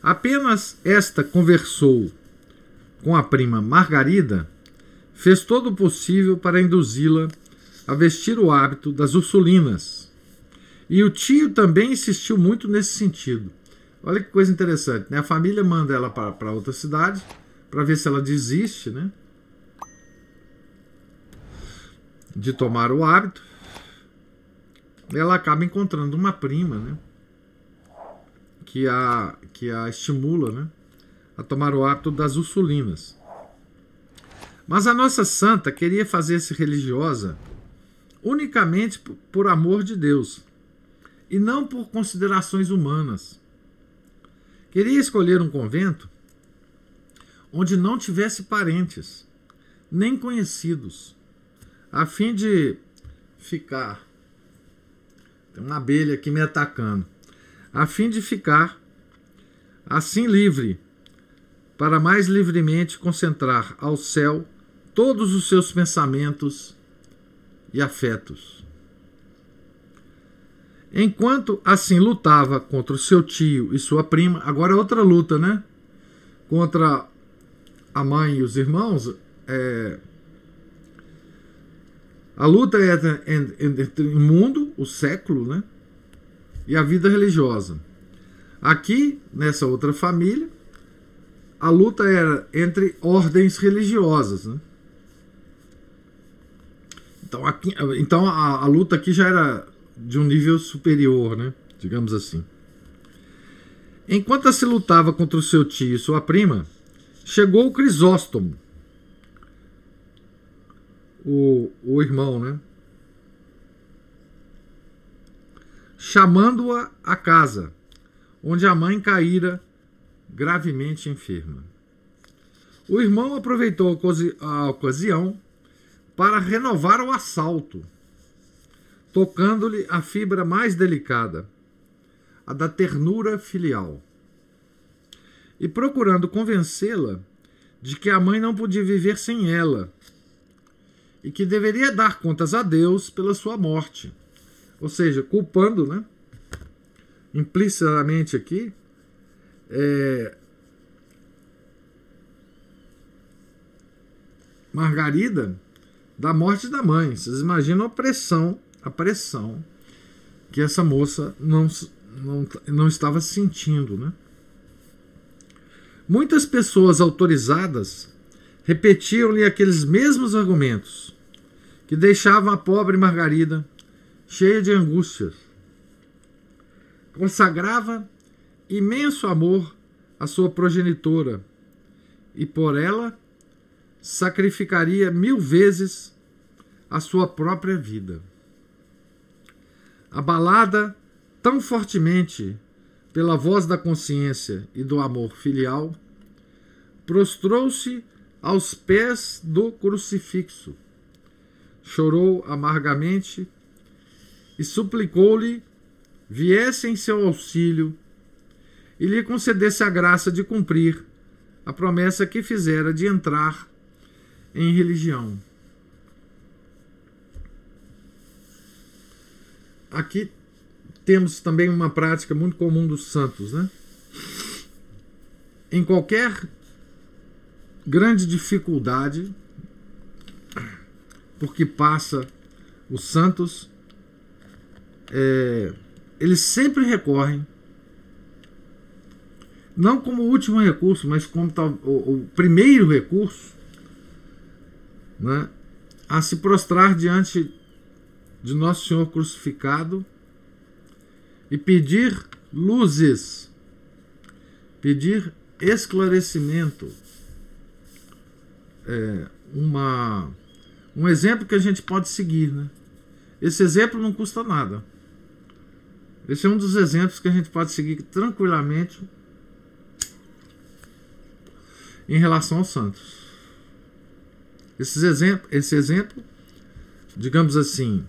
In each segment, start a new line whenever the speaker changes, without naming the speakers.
Apenas esta conversou com a prima Margarida, fez todo o possível para induzi-la a vestir o hábito das Ursulinas. E o tio também insistiu muito nesse sentido. Olha que coisa interessante, né? A família manda ela para outra cidade para ver se ela desiste, né, de tomar o hábito. Ela acaba encontrando uma prima, né, que a estimula, né, a tomar o hábito das Ursulinas. Mas a nossa santa queria fazer-se religiosa unicamente por amor de Deus e não por considerações humanas. Queria escolher um convento onde não tivesse parentes, nem conhecidos, a fim de ficar... Tem uma abelha aqui me atacando. A fim de ficar assim livre, para mais livremente concentrar ao céu todos os seus pensamentos e afetos. Enquanto assim lutava contra o seu tio e sua prima, agora é outra luta, né? Contra a mãe e os irmãos. A luta é entre o mundo, o século, né, e a vida religiosa. Aqui, nessa outra família, a luta era entre ordens religiosas, né? Então a luta aqui já era de um nível superior, né, digamos assim. Enquanto se lutava contra o seu tio e sua prima, chegou o Crisóstomo, o irmão, né, chamando-a à casa, onde a mãe caíra gravemente enferma. O irmão aproveitou a ocasião para renovar o assalto, tocando-lhe a fibra mais delicada, a da ternura filial, e procurando convencê-la de que a mãe não podia viver sem ela e que deveria dar contas a Deus pela sua morte. Ou seja, culpando, né, implicitamente aqui, Margarida da morte da mãe. Vocês imaginam a pressão que essa moça não estava sentindo, né? Muitas pessoas autorizadas repetiam-lhe aqueles mesmos argumentos que deixavam a pobre Margarida cheia de angústias. Consagrava imenso amor à sua progenitora e por ela sacrificaria 1000 vezes a sua própria vida. Abalada tão fortemente pela voz da consciência e do amor filial, prostrou-se aos pés do crucifixo, chorou amargamente e suplicou-lhe viesse em seu auxílio e lhe concedesse a graça de cumprir a promessa que fizera de entrar em religião. Aqui temos também uma prática muito comum dos santos, né? Em qualquer grande dificuldade por que passa os santos, eles sempre recorrem, não como último recurso, mas como o primeiro recurso, né, a se prostrar diante de Nosso Senhor crucificado e pedir luzes, pedir esclarecimento. Um exemplo que a gente pode seguir, né? Esse exemplo não custa nada. Esse é um dos exemplos que a gente pode seguir tranquilamente em relação aos santos. Esse exemplo, digamos assim,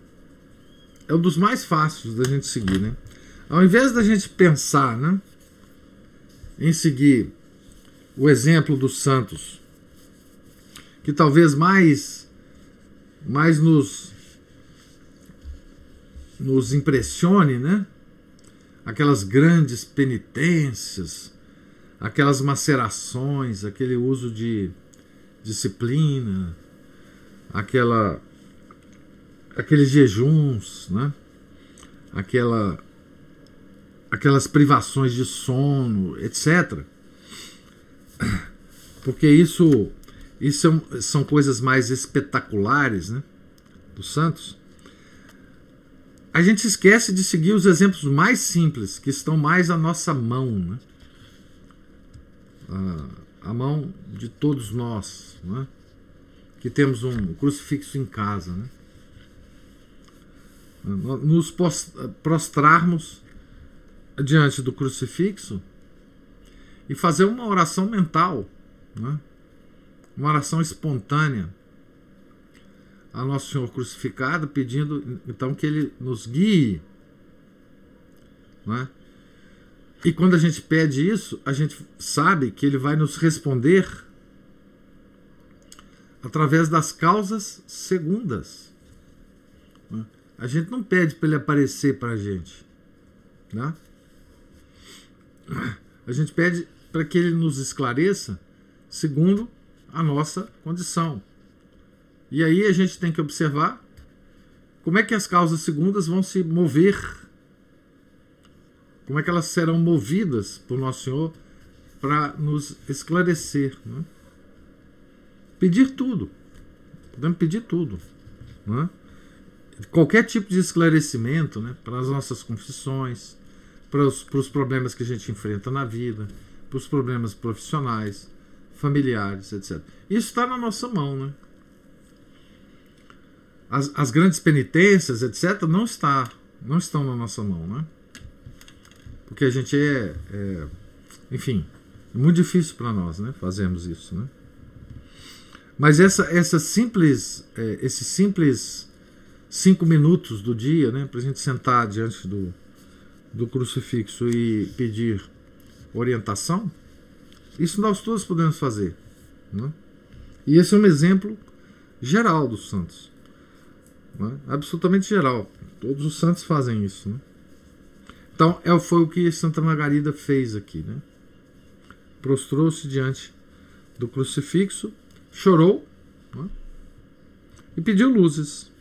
é um dos mais fáceis da gente seguir, né? Ao invés da gente pensar, né, em seguir o exemplo dos santos, que talvez mais nos impressione, né? Aquelas grandes penitências, aquelas macerações, aquele uso de disciplina, aqueles jejuns, né? Aquelas privações de sono, etc. Porque isso são coisas mais espetaculares, né, dos santos. A gente esquece de seguir os exemplos mais simples, que estão mais à nossa mão, né? A mão de todos nós, né? Que temos um crucifixo em casa, né? Nos prostrarmos diante do crucifixo e fazer uma oração mental, né? Uma oração espontânea a Nosso Senhor crucificado, pedindo então que Ele nos guie, né? E quando a gente pede isso, a gente sabe que Ele vai nos responder através das causas segundas, né? A gente não pede para Ele aparecer para a gente, né? A gente pede para que Ele nos esclareça segundo a nossa condição. E aí a gente tem que observar como é que as causas segundas vão se mover, como é que elas serão movidas por Nosso Senhor para nos esclarecer, né? Pedir tudo, podemos pedir tudo, né? Qualquer tipo de esclarecimento, né? Para as nossas confissões, para os problemas que a gente enfrenta na vida, para os problemas profissionais, familiares, etc. Isso está na nossa mão, né? As grandes penitências, etc., não estão na nossa mão, né? Porque a gente enfim, é muito difícil para nós, né, fazermos isso, né? Mas esses simples 5 minutos do dia, né, para a gente sentar diante do crucifixo e pedir orientação, isso nós todos podemos fazer, né? E esse é um exemplo geral dos santos, né? Absolutamente geral. Todos os santos fazem isso, né? Então foi o que Santa Margarida fez aqui, né? Prostrou-se diante do crucifixo, chorou, né? E pediu luzes.